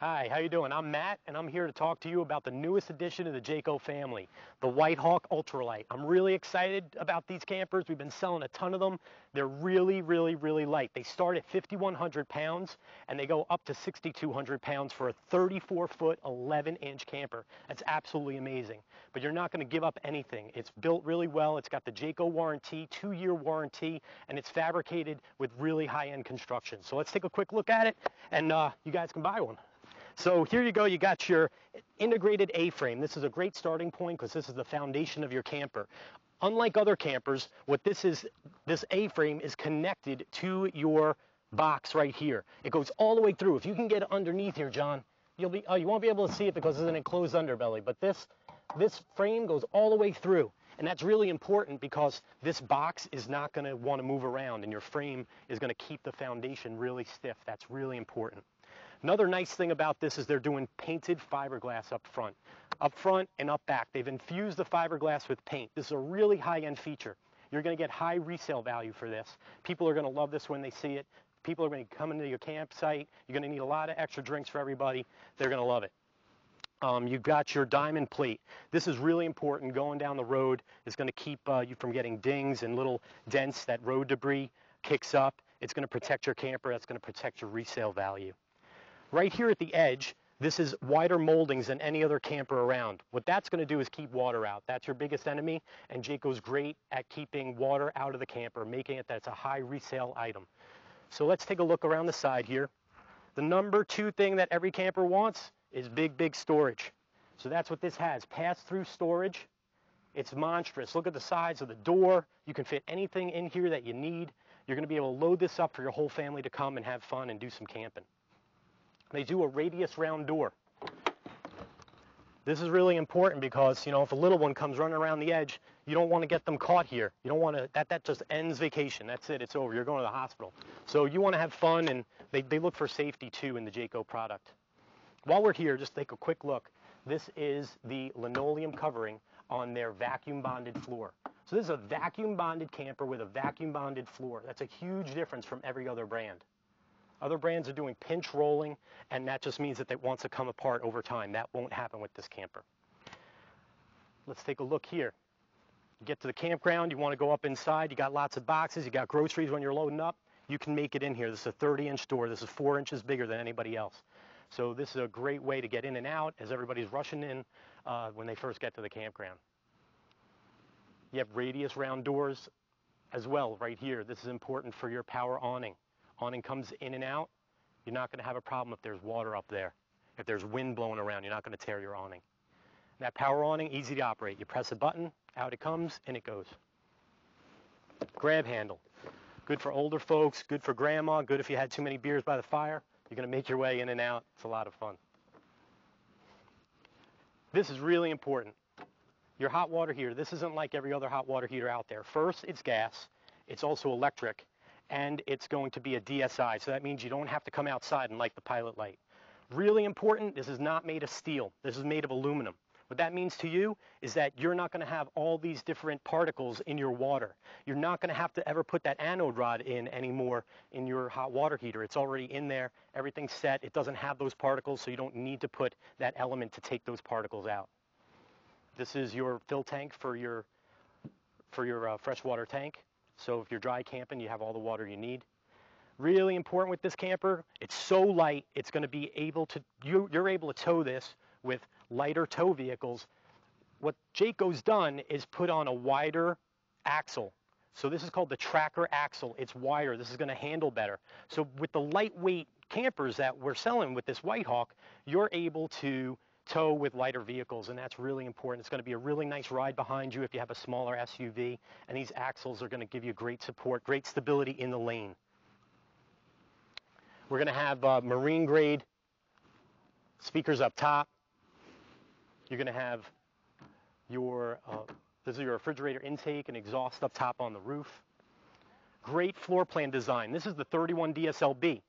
Hi, how you doing? I'm Matt, and I'm here to talk to you about the newest addition to the Jayco family, the White Hawk Ultralight. I'm really excited about these campers. We've been selling a ton of them. They're really, really, really light. They start at 5,100 pounds, and they go up to 6,200 pounds for a 34-foot, 11-inch camper. That's absolutely amazing. But you're not going to give up anything. It's built really well. It's got the Jayco warranty, 2-year warranty, and it's fabricated with really high-end construction. So let's take a quick look at it, and you guys can buy one. So here you go, you got your integrated A-frame. This is a great starting point because this is the foundation of your camper. Unlike other campers, what this is, this A-frame is connected to your box right here. It goes all the way through. If you can get underneath here, John, you won't be able to see it because it's an enclosed underbelly, but this frame goes all the way through. And that's really important because this box is not going to want to move around, and your frame is going to keep the foundation really stiff. That's really important. Another nice thing about this is they're doing painted fiberglass up front and up back. They've infused the fiberglass with paint. This is a really high-end feature. You're going to get high resale value for this. People are going to love this when they see it. People are going to come into your campsite. You're going to need a lot of extra drinks for everybody. They're going to love it. You've got your diamond plate. This is really important. Going down the road is going to keep you from getting dings and little dents that road debris kicks up. It's going to protect your camper. That's going to protect your resale value. Right here at the edge, this is wider moldings than any other camper around. What that's going to do is keep water out. That's your biggest enemy, and Jayco's great at keeping water out of the camper, making it that it's a high resale item. So let's take a look around the side here. The number 2 thing that every camper wants is big storage. So that's what this has, pass-through storage. It's monstrous. Look at the size of the door. You can fit anything in here that you need. You're going to be able to load this up for your whole family to come and have fun and do some camping. They do a radius round door. This is really important because, if a little one comes running around the edge, you don't want to get them caught here. You don't want to, that just ends vacation. That's it, it's over. You're going to the hospital. So you want to have fun, and they look for safety too in the Jayco product. While we're here, just take a quick look. This is the linoleum covering on their vacuum bonded floor. So this is a vacuum bonded camper with a vacuum bonded floor. That's a huge difference from every other brand. Other brands are doing pinch rolling, and that just means that it wants to come apart over time. That won't happen with this camper. Let's take a look here. You get to the campground, you want to go up inside, you got lots of boxes, you got groceries when you're loading up, you can make it in here. This is a 30-inch door. This is 4 inches bigger than anybody else. So this is a great way to get in and out as everybody's rushing in when they first get to the campground. You have radius round doors as well right here. This is important for your power awning. Awning comes in and out. You're not going to have a problem if there's water up there. If there's wind blowing around, you're not going to tear your awning. That power awning, easy to operate. You press a button, out it comes, and it goes. Grab handle. Good for older folks, good for grandma, good if you had too many beers by the fire. You're going to make your way in and out. It's a lot of fun. This is really important. Your hot water heater, this isn't like every other hot water heater out there. First, it's gas. It's also electric. And it's going to be a DSI, so that means you don't have to come outside and light the pilot light. Really important, this is not made of steel. This is made of aluminum. What that means to you is that you're not going to have all these different particles in your water. You're not going to have to ever put that anode rod in anymore in your hot water heater. It's already in there. Everything's set. It doesn't have those particles, so you don't need to put that element to take those particles out. This is your fill tank for your freshwater tank. So if you're dry camping, you have all the water you need. Really important with this camper, it's so light, it's going to be able to, you're able to tow this with lighter tow vehicles. What Jayco's done is put on a wider axle. So this is called the tracker axle. It's wider. This is going to handle better. So with the lightweight campers that we're selling with this White Hawk, you're able to tow with lighter vehicles, and that's really important. It's going to be a really nice ride behind you if you have a smaller SUV, and these axles are going to give you great support, great stability in the lane. We're going to have marine grade speakers up top. You're going to have your, this is your refrigerator intake and exhaust up top on the roof. Great floor plan design. This is the 31 DSLB.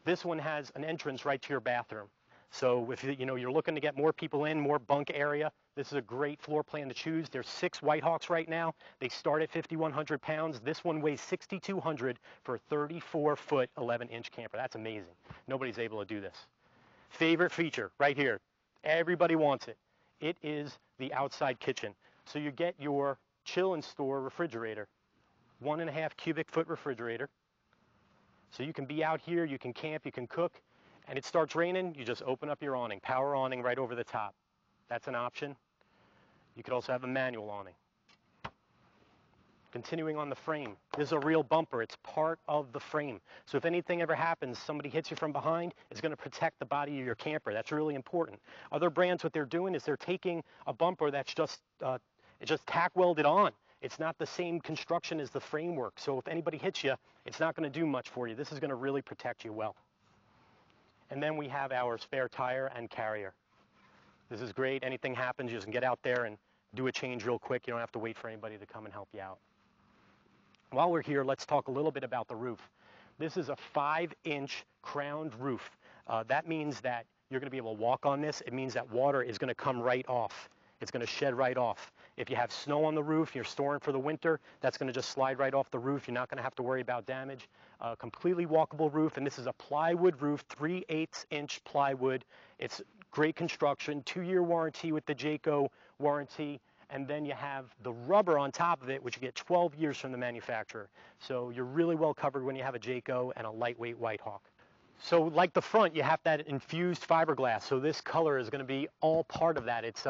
This one has an entrance right to your bathroom. So if you're looking to get more people in, more bunk area, this is a great floor plan to choose. There's 6 White Hawks right now. They start at 5,100 pounds. This one weighs 6,200 for a 34-foot, 11-inch camper. That's amazing. Nobody's able to do this. Favorite feature right here. Everybody wants it. It is the outside kitchen. So you get your chill and store refrigerator, 1.5 cubic foot refrigerator. So you can be out here, you can camp, you can cook, and it starts raining, you just open up your awning, power awning right over the top. That's an option. You could also have a manual awning. Continuing on the frame, this is a real bumper. It's part of the frame. So if anything ever happens, somebody hits you from behind, it's going to protect the body of your camper. That's really important. Other brands, what they're doing is they're taking a bumper that's just it's just tack welded on. It's not the same construction as the framework. So if anybody hits you, it's not going to do much for you. This is going to really protect you well. And then we have our spare tire and carrier. This is great. Anything happens, you just can get out there and do a change real quick. You don't have to wait for anybody to come and help you out. While we're here, let's talk a little bit about the roof. This is a 5-inch crowned roof. That means that you're going to be able to walk on this. It means that water is going to come right off. It's going to shed right off. If you have snow on the roof, you're storing for the winter, that's going to just slide right off the roof. You're not going to have to worry about damage. Completely walkable roof, and this is a plywood roof, 3/8-inch plywood. It's great construction, 2-year warranty with the Jayco warranty. And then you have the rubber on top of it, which you get 12 years from the manufacturer. So you're really well covered when you have a Jayco and a lightweight White Hawk. So like the front, you have that infused fiberglass. So this color is going to be all part of that. It's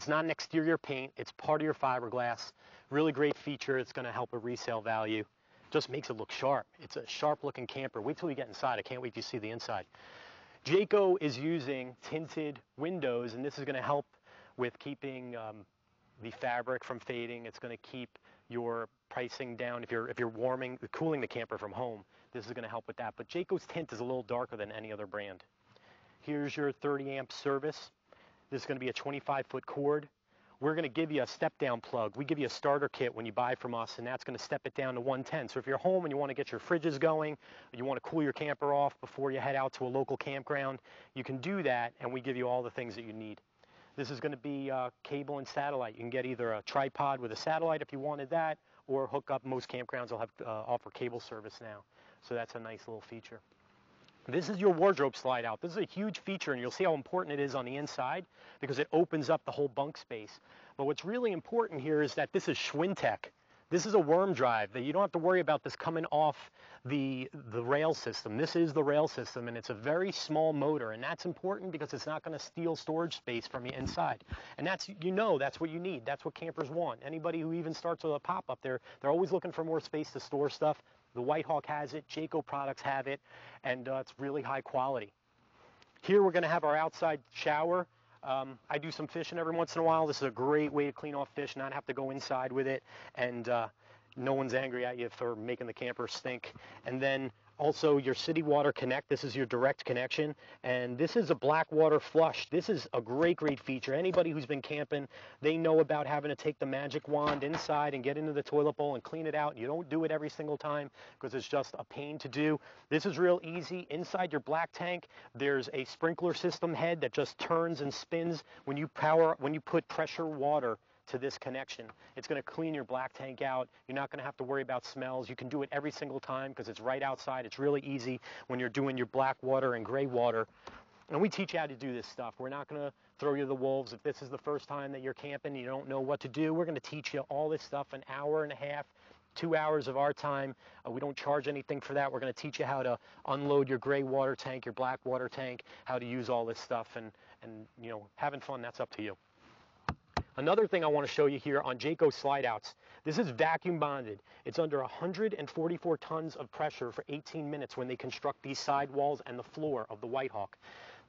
not an exterior paint. It's part of your fiberglass. Really great feature. It's going to help with resale value. Just makes it look sharp. It's a sharp looking camper. Wait till you get inside. I can't wait to see the inside. Jayco is using tinted windows, and this is going to help with keeping the fabric from fading. It's going to keep your pricing down if you're cooling the camper from home. This is going to help with that. But Jayco's tint is a little darker than any other brand. Here's your 30 amp service. This is going to be a 25-foot cord. We're going to give you a step-down plug. We give you a starter kit when you buy from us, and that's going to step it down to 110. So if you're home and you want to get your fridges going, you want to cool your camper off before you head out to a local campground, you can do that, and we give you all the things that you need. This is going to be cable and satellite. You can get either a tripod with a satellite if you wanted that, or hook up. Most campgrounds will have offer cable service now. So that's a nice little feature. This is your wardrobe slide out. This is a huge feature, and you'll see how important it is on the inside because it opens up the whole bunk space. But what's really important here is that this is Schwintek. This is a worm drive that you don't have to worry about this coming off the rail system. This is the rail system, and it's a very small motor, and that's important because it's not going to steal storage space from you inside. And that's what you need. That's what campers want. Anybody who even starts with a pop-up, they're always looking for more space to store stuff. The White Hawk has it, Jayco products have it, and it's really high quality. Here we're going to have our outside shower. I do some fishing every once in a while. This is a great way to clean off fish, not have to go inside with it, and no one's angry at you for making the camper stink. And then also your City Water Connect. This is your direct connection, and this is a black water flush. This is a great feature. Anybody who's been camping, they know about having to take the magic wand inside and get into the toilet bowl and clean it out. You don't do it every single time because it's just a pain to do. This is real easy. Inside your black tank, there's a sprinkler system head that just turns and spins when you put pressure water to this connection. It's going to clean your black tank out. You're not going to have to worry about smells. You can do it every single time because it's right outside. It's really easy when you're doing your black water and gray water. And we teach you how to do this stuff. We're not going to throw you to the wolves. If this is the first time that you're camping and you don't know what to do, we're going to teach you all this stuff, an hour and a half, 2 hours of our time. We don't charge anything for that. We're going to teach you how to unload your gray water tank, your black water tank, how to use all this stuff, and having fun, that's up to you. Another thing I want to show you here on Jayco slide outs. This is vacuum bonded. It's under 144 tons of pressure for 18 minutes when they construct these sidewalls and the floor of the White Hawk.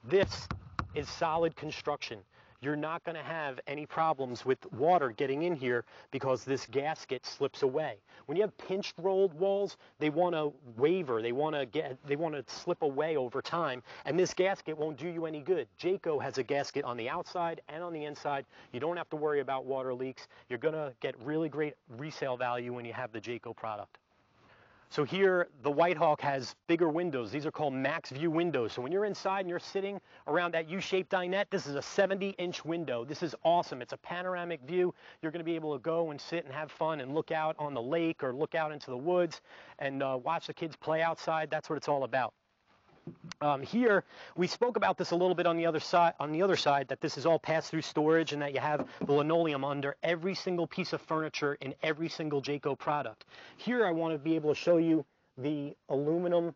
This is solid construction. You're not going to have any problems with water getting in here because this gasket slips away. When you have pinched rolled walls, they want to waver. They want to slip away over time, and this gasket won't do you any good. Jayco has a gasket on the outside and on the inside. You don't have to worry about water leaks. You're going to get really great resale value when you have the Jayco product. So here, the White Hawk has bigger windows. These are called max view windows. So when you're inside and you're sitting around that U-shaped dinette, this is a 70-inch window. This is awesome. It's a panoramic view. You're going to be able to go and sit and have fun and look out on the lake or look out into the woods and watch the kids play outside. That's what it's all about. Here, we spoke about this a little bit on the other side. That this is all pass-through storage, and that you have the linoleum under every single piece of furniture in every single Jayco product. Here, I want to be able to show you the aluminum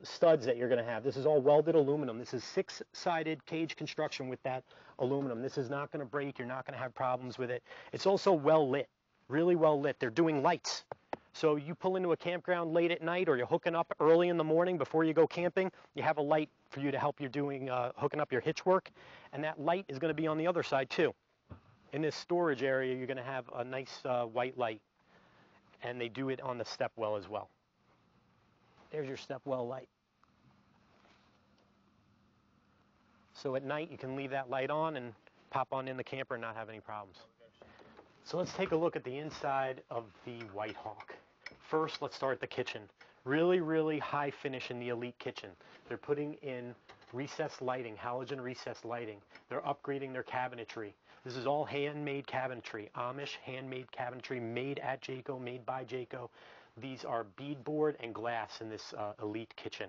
studs that you're going to have. This is all welded aluminum. This is 6-sided cage construction with that aluminum. This is not going to break. You're not going to have problems with it. It's also well lit, really well lit. They're doing lights. So you pull into a campground late at night, or you're hooking up early in the morning before you go camping, you have a light for you to help you doing hooking up your hitch work, and that light is going to be on the other side too. In this storage area, you're going to have a nice white light, and they do it on the step well as well. There's your step well light. So at night, you can leave that light on and pop on in the camper and not have any problems. So let's take a look at the inside of the White Hawk. First, let's start the kitchen. Really, really high finish in the Elite kitchen. They're putting in recessed lighting, halogen recessed lighting. They're upgrading their cabinetry. This is all handmade cabinetry, Amish handmade cabinetry, made at Jayco, made by Jayco. These are beadboard and glass in this Elite kitchen.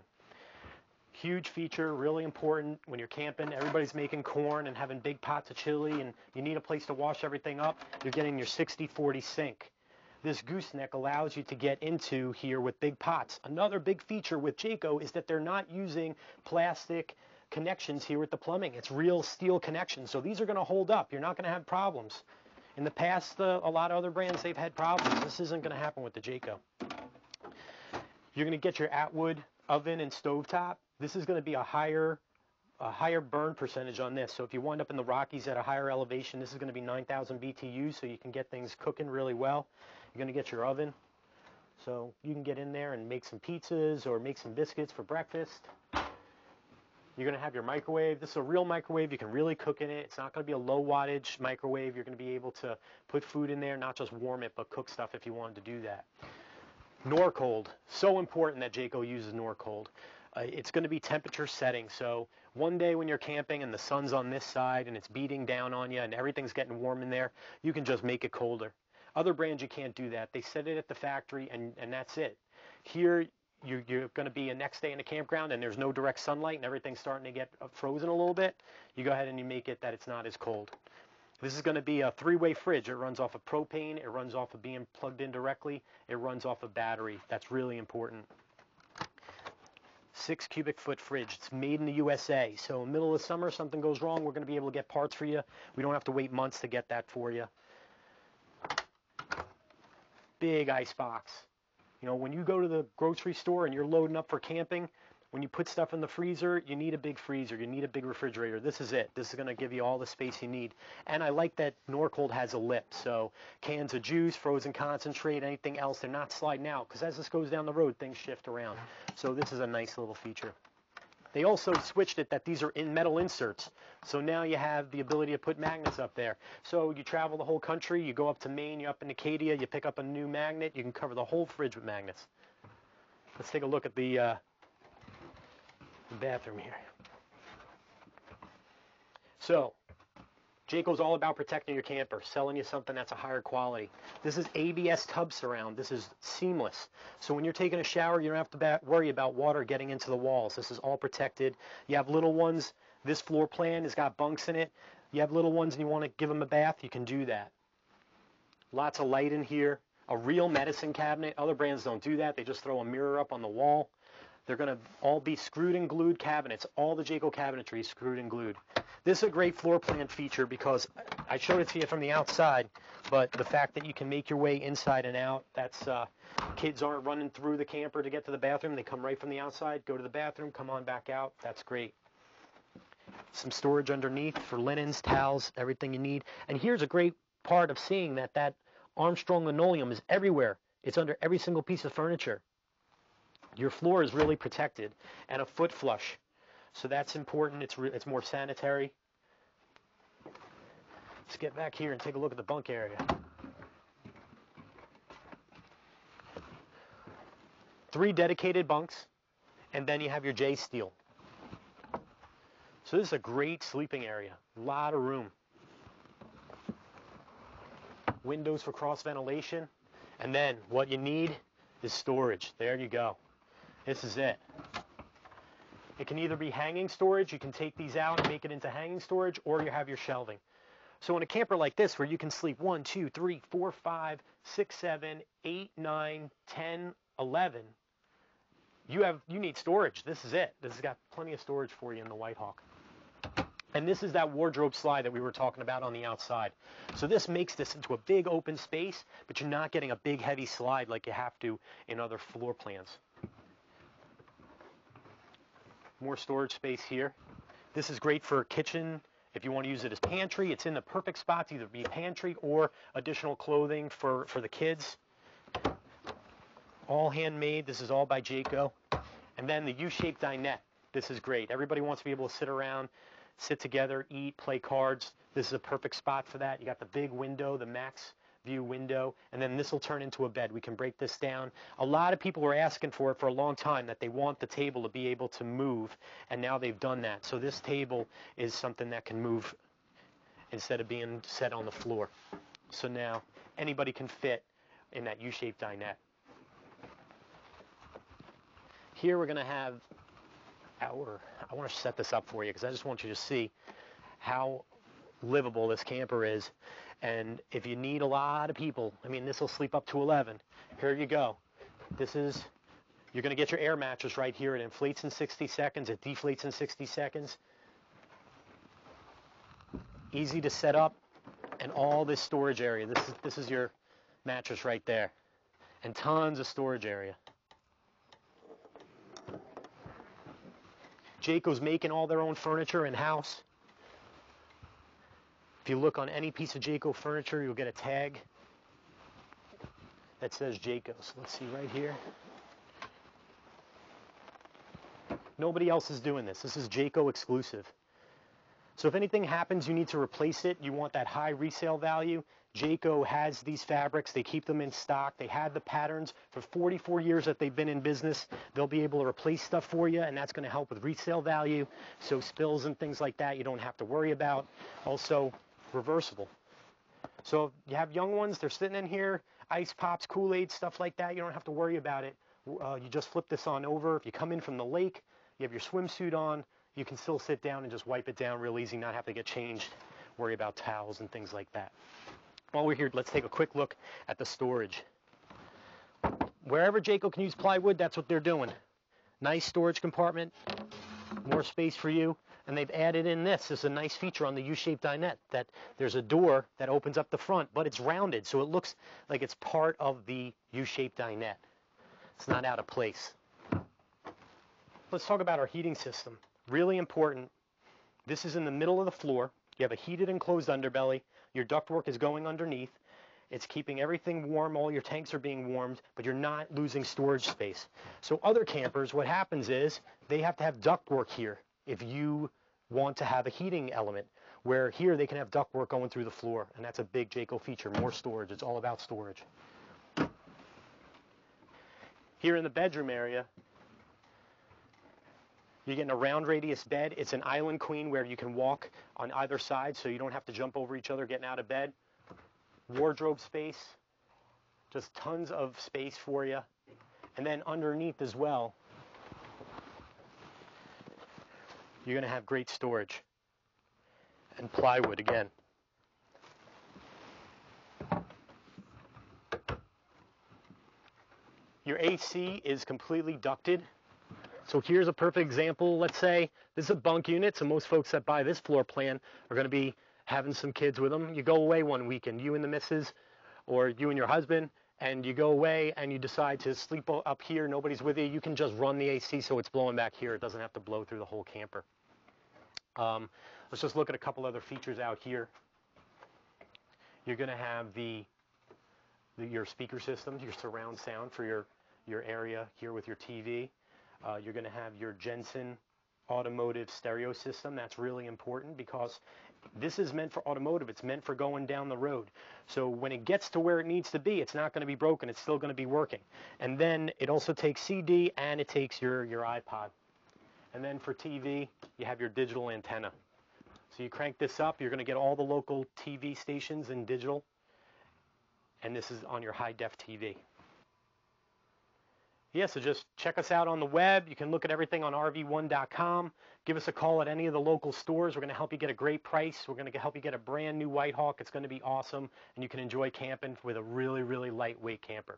Huge feature, really important when you're camping. Everybody's making corn and having big pots of chili, and you need a place to wash everything up. You're getting your 60/40 sink. This gooseneck allows you to get into here with big pots. Another big feature with Jayco is that they're not using plastic connections here with the plumbing. It's real steel connections, so these are going to hold up. You're not going to have problems. In the past, a lot of other brands, they've had problems. This isn't going to happen with the Jayco. You're going to get your Atwood oven and stovetop. This is going to be a higher burn percentage on this. So if you wind up in the Rockies at a higher elevation, this is going to be 9,000 BTUs, so you can get things cooking really well. You're going to get your oven, so you can get in there and make some pizzas or make some biscuits for breakfast. You're going to have your microwave. This is a real microwave. You can really cook in it. It's not going to be a low wattage microwave. You're going to be able to put food in there, not just warm it, but cook stuff if you wanted to do that. Norcold. So important that Jayco uses Norcold. It's going to be temperature setting. So one day when you're camping and the sun's on this side and it's beating down on you and everything's getting warm in there, you can just make it colder. Other brands, you can't do that. They set it at the factory and that's it. Here, you're going to be a next day in a campground and there's no direct sunlight and everything's starting to get frozen a little bit. You go ahead and you make it that it's not as cold. This is going to be a 3-way fridge. It runs off of propane. It runs off of being plugged in directly. It runs off of battery. That's really important. 6 cubic foot fridge. It's made in the USA. So in the middle of the summer, something goes wrong, we're going to be able to get parts for you. We don't have to wait months to get that for you. Big ice box. You know, when you go to the grocery store and you're loading up for camping, when you put stuff in the freezer, you need a big freezer. You need a big refrigerator. This is it. This is going to give you all the space you need. And I like that Norcold has a lip. So cans of juice, frozen concentrate, anything else, they're not sliding out. Because as this goes down the road, things shift around. So this is a nice little feature. They also switched it that these are in metal inserts. So now you have the ability to put magnets up there. So you travel the whole country. You go up to Maine, you're up in Acadia, you pick up a new magnet. You can cover the whole fridge with magnets. Let's take a look at the bathroom here. So, Jayco's all about protecting your camper, selling you something that's a higher quality. This is ABS tub surround. This is seamless. So when you're taking a shower, you don't have to worry about water getting into the walls. This is all protected. You have little ones. This floor plan has got bunks in it. You have little ones and you want to give them a bath, you can do that. Lots of light in here. A real medicine cabinet. Other brands don't do that. They just throw a mirror up on the wall. They're going to all be screwed and glued cabinets. All the Jayco cabinetry is screwed and glued. This is a great floor plan feature because I showed it to you from the outside, but the fact that you can make your way inside and out, that's kids aren't running through the camper to get to the bathroom. They come right from the outside, go to the bathroom, come on back out. That's great. Some storage underneath for linens, towels, everything you need. And here's a great part of seeing that Armstrong linoleum is everywhere. It's under every single piece of furniture. Your floor is really protected, and a foot flush. So that's important. It's more sanitary. Let's get back here and take a look at the bunk area. 3 dedicated bunks, and then you have your J steel. So this is a great sleeping area. A lot of room. Windows for cross ventilation, and then what you need is storage. There you go. This is it. It can either be hanging storage, you can take these out and make it into hanging storage, or you have your shelving. So in a camper like this, where you can sleep 1, 2, 3, 4, 5, 6, 7, 8, 9, 10, 11, you need storage. This is it. This has got plenty of storage for you in the White Hawk. And this is that wardrobe slide that we were talking about on the outside. So this makes this into a big open space, but you're not getting a big heavy slide like you have to in other floor plans. More storage space here. This is great for a kitchen. If you want to use it as pantry, it's in the perfect spot to either be pantry or additional clothing for the kids. All handmade. This is all by Jayco. And then the U-shaped dinette. This is great. Everybody wants to be able to sit around, sit together, eat, play cards. This is a perfect spot for that. You got the big window, the max view window, and then this will turn into a bed. We can break this down. A lot of people were asking for it for a long time, that they want the table to be able to move, and now they've done that. So this table is something that can move instead of being set on the floor. So now anybody can fit in that U-shaped dinette. Here we're going to have I want to set this up for you because I just want you to see how livable this camper is. And if you need a lot of people, I mean, this will sleep up to 11. Here you go. You're going to get your air mattress right here. It inflates in 60 seconds. It deflates in 60 seconds. Easy to set up. And all this storage area. This is your mattress right there. And tons of storage area. Jayco's making all their own furniture in-house. If you look on any piece of Jayco furniture, you'll get a tag that says Jayco. So let's see right here. Nobody else is doing this. This is Jayco exclusive. So if anything happens, you need to replace it. You want that high resale value. Jayco has these fabrics. They keep them in stock. They had the patterns for 44 years that they've been in business. They'll be able to replace stuff for you, and that's going to help with resale value. So spills and things like that you don't have to worry about. Also, reversible. So if you have young ones, they're sitting in here, ice pops, Kool-Aid, stuff like that. You don't have to worry about it. You just flip this on over. If you come in from the lake, you have your swimsuit on, you can still sit down and just wipe it down real easy, not have to get changed, worry about towels and things like that. While we're here, let's take a quick look at the storage. Wherever Jayco can use plywood, that's what they're doing. Nice storage compartment, more space for you. And they've added in this is a nice feature on the U-shaped dinette, that there's a door that opens up the front, but it's rounded, so it looks like it's part of the U-shaped dinette. It's not out of place. Let's talk about our heating system. Really important. This is in the middle of the floor. You have a heated and closed underbelly. Your ductwork is going underneath. It's keeping everything warm. All your tanks are being warmed, but you're not losing storage space. So other campers, what happens is they have to have ductwork here if you want to have a heating element, where here they can have ductwork going through the floor, and that's a big Jayco feature, more storage. It's all about storage. Here in the bedroom area, you're getting a round radius bed. It's an island queen where you can walk on either side, so you don't have to jump over each other getting out of bed. Wardrobe space, just tons of space for you. And then underneath as well, you're going to have great storage. And plywood again. Your AC is completely ducted. So here's a perfect example. Let's say this is a bunk unit, so most folks that buy this floor plan are going to be having some kids with them. You go away one weekend, you and the missus, or you and your husband, and you go away and you decide to sleep up here, nobody's with you. You can just run the AC so it's blowing back here. It doesn't have to blow through the whole camper. Let's just look at a couple other features out here. You're going to have your speaker system, your surround sound for your area here with your TV. You're going to have your Jensen automotive stereo system. That's really important because this is meant for automotive. It's meant for going down the road. So when it gets to where it needs to be, it's not going to be broken. It's still going to be working. And then it also takes CD and it takes your iPod. And then for TV, you have your digital antenna. So you crank this up, you're going to get all the local TV stations in digital. And this is on your high-def TV. Yeah, so just check us out on the web. You can look at everything on rv1.com. Give us a call at any of the local stores. We're going to help you get a great price. We're going to help you get a brand new White Hawk. It's going to be awesome, and you can enjoy camping with a really, really lightweight camper.